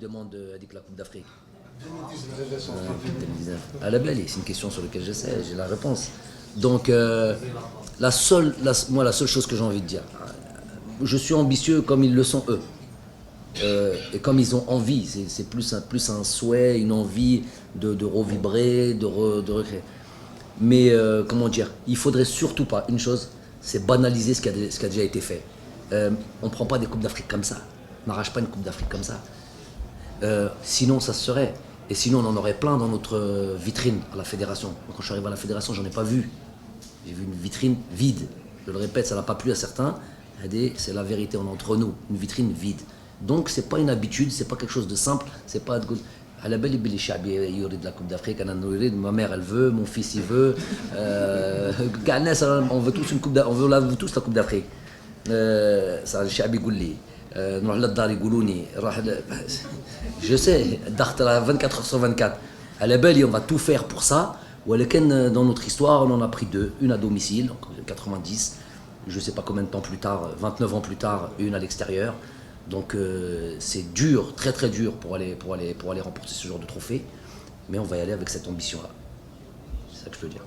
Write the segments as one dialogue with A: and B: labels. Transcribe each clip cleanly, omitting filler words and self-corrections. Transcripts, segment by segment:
A: demande avec la Coupe d'Afrique.
B: 2019.
A: À la belle, c'est une question sur laquelle j'essaie, j'ai la réponse. Donc, la seule chose que j'ai envie de dire, je suis ambitieux comme ils le sont eux. Et comme ils ont envie, c'est plus un souhait, une envie de revibrer, de recréer. Mais comment dire, il faudrait surtout pas, une chose, c'est banaliser ce qui a déjà été fait. On ne prend pas des Coupes d'Afrique comme ça. On n'arrache pas une Coupe d'Afrique comme ça. Sinon, ça se serait. Et sinon, on en aurait plein dans notre vitrine à la fédération. Donc, quand je suis arrivé à la fédération, j'en ai pas vu. J'ai vu une vitrine vide. Je le répète, ça n'a pas plu à certains. C'est la vérité, on est entre nous. Une vitrine vide. Donc, c'est pas une habitude, c'est pas quelque chose de simple. C'est pas de à la belle il y aurait de la Coupe d'Afrique, ma mère elle veut, mon fils il veut. On veut tous une coupe on veut tous la Coupe d'Afrique. Ça, le Chabi Gouli. Je sais, 24 heures sur 24. À la belle, on va tout faire pour ça. Dans notre histoire, on en a pris deux. Une à domicile, en 90. Je ne sais pas combien de temps plus tard, 29 ans plus tard, une à l'extérieur. Donc c'est dur, très très dur pour aller remporter ce genre de trophée. Mais on va y aller avec cette ambition-là. C'est ça que je peux dire.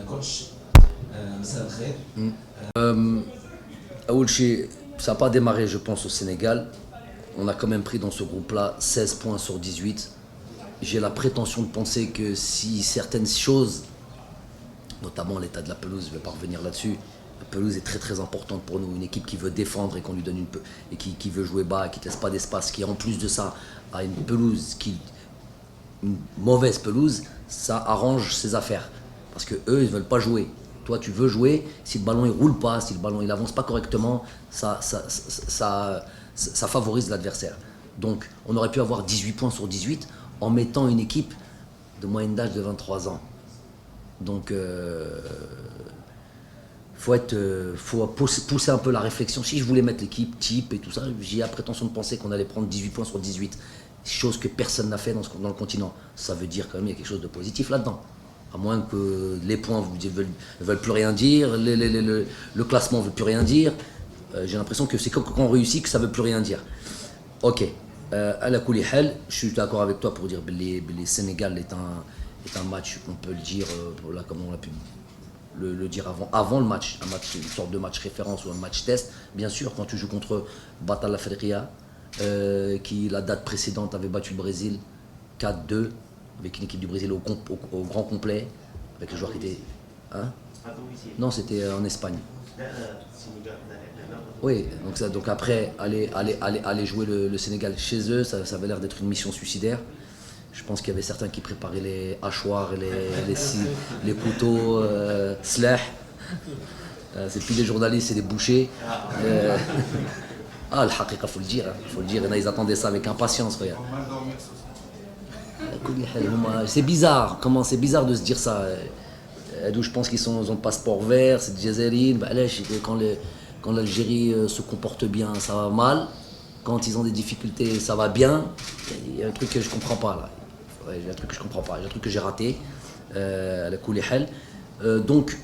C: Coach, ça
A: ça n'a pas démarré, je pense, au Sénégal. On a quand même pris dans ce groupe-là 16 points sur 18. J'ai la prétention de penser que si certaines choses, notamment l'état de la pelouse, je ne vais pas revenir là-dessus, la pelouse est très très importante pour nous. Une équipe qui veut défendre et qu'on lui donne et qui veut jouer bas, qui ne laisse pas d'espace, qui en plus de ça a une pelouse, une mauvaise pelouse, ça arrange ses affaires. Parce qu'eux, ils ne veulent pas jouer. Toi, tu veux jouer, si le ballon ne roule pas, si le ballon il avance pas correctement, ça favorise l'adversaire. Donc, on aurait pu avoir 18 points sur 18 en mettant une équipe de moyenne d'âge de 23 ans. Donc, faut pousser un peu la réflexion. Si je voulais mettre l'équipe type et tout ça, j'ai la prétention de penser qu'on allait prendre 18 points sur 18. Chose que personne n'a fait dans le continent. Ça veut dire quand même qu'il y a quelque chose de positif là-dedans. À moins que les points ne veulent plus rien dire, le classement ne veut plus rien dire. J'ai l'impression que c'est quand on réussit que ça ne veut plus rien dire. Ok, à la Koulihel, je suis d'accord avec toi pour dire que le Sénégal est un match, on peut le dire, là, comme on a pu le dire avant le match, une sorte de match référence ou un match test. Bien sûr, quand tu joues contre Batal La Fédéria, qui la date précédente avait battu le Brésil 4-2, avec une équipe du Brésil au grand complet, avec les joueurs qui étaient... Hein? Non, c'était en Espagne. Oui, donc après, aller jouer le Sénégal chez eux, ça avait l'air d'être une mission suicidaire. Je pense qu'il y avait certains qui préparaient les hachoirs, les couteaux, slah. C'est plus des journalistes, c'est des bouchers. Le haqiqa, faut le dire. Ils attendaient ça avec impatience, regarde. C'est bizarre, c'est bizarre de se dire ça. D'où je pense qu'ils ont le passeport vert, c'est Djezerine. Quand l'Algérie se comporte bien, ça va mal. Quand ils ont des difficultés, ça va bien. Il y a un truc que je comprends pas là. Il y a un truc que je comprends pas. Il y a un truc que j'ai raté. À la Koulihel. Donc,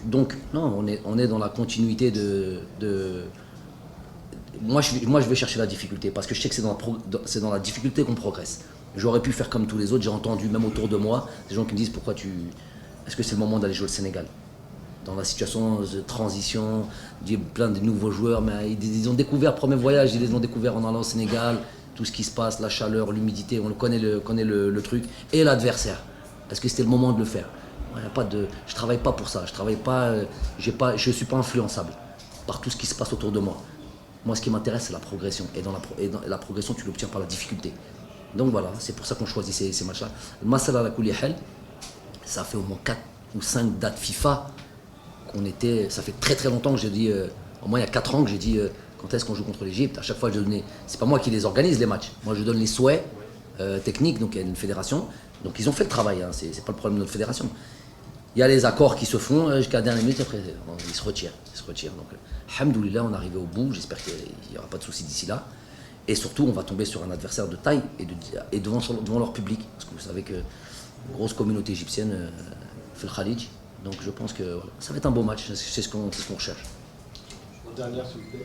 A: non, on est dans la continuité de... Moi, je vais chercher la difficulté parce que je sais que c'est dans la difficulté qu'on progresse. J'aurais pu faire comme tous les autres. J'ai entendu, même autour de moi, des gens qui me disent est-ce que c'est le moment d'aller jouer au Sénégal? Dans la situation de transition, il y a plein de nouveaux joueurs, mais ils ont découvert, premier voyage, ils les ont découvert en allant au Sénégal, tout ce qui se passe, la chaleur, l'humidité, on connaît le truc, et l'adversaire. Est-ce que c'était le moment de le faire? Je travaille pas pour ça, je suis pas influençable par tout ce qui se passe autour de moi. Moi, ce qui m'intéresse, c'est la progression, et dans la progression, tu l'obtiens par la difficulté. Donc voilà, c'est pour ça qu'on choisit ces matchs-là. Le Masala la Koulihel, ça fait au moins 4 ou 5 dates FIFA ça fait très très longtemps que j'ai dit, au moins il y a 4 ans que j'ai dit quand est-ce qu'on joue contre l'Égypte. À chaque fois, c'est pas moi qui les organise les matchs. Moi, je donne les souhaits techniques, donc il y a une fédération. Donc ils ont fait le travail, hein, c'est pas le problème de notre fédération. Il y a les accords qui se font jusqu'à la dernière minute, après ils se retirent. Donc, alhamdoulilah, on est arrivé au bout, j'espère qu'il n'y aura pas de soucis d'ici là. Et surtout, on va tomber sur un adversaire de taille et devant leur public. Parce que vous savez que grosse communauté égyptienne fait le Khalid. Donc je pense que ça va être un beau match, c'est ce qu'on recherche.
B: Dernière, s'il vous plaît.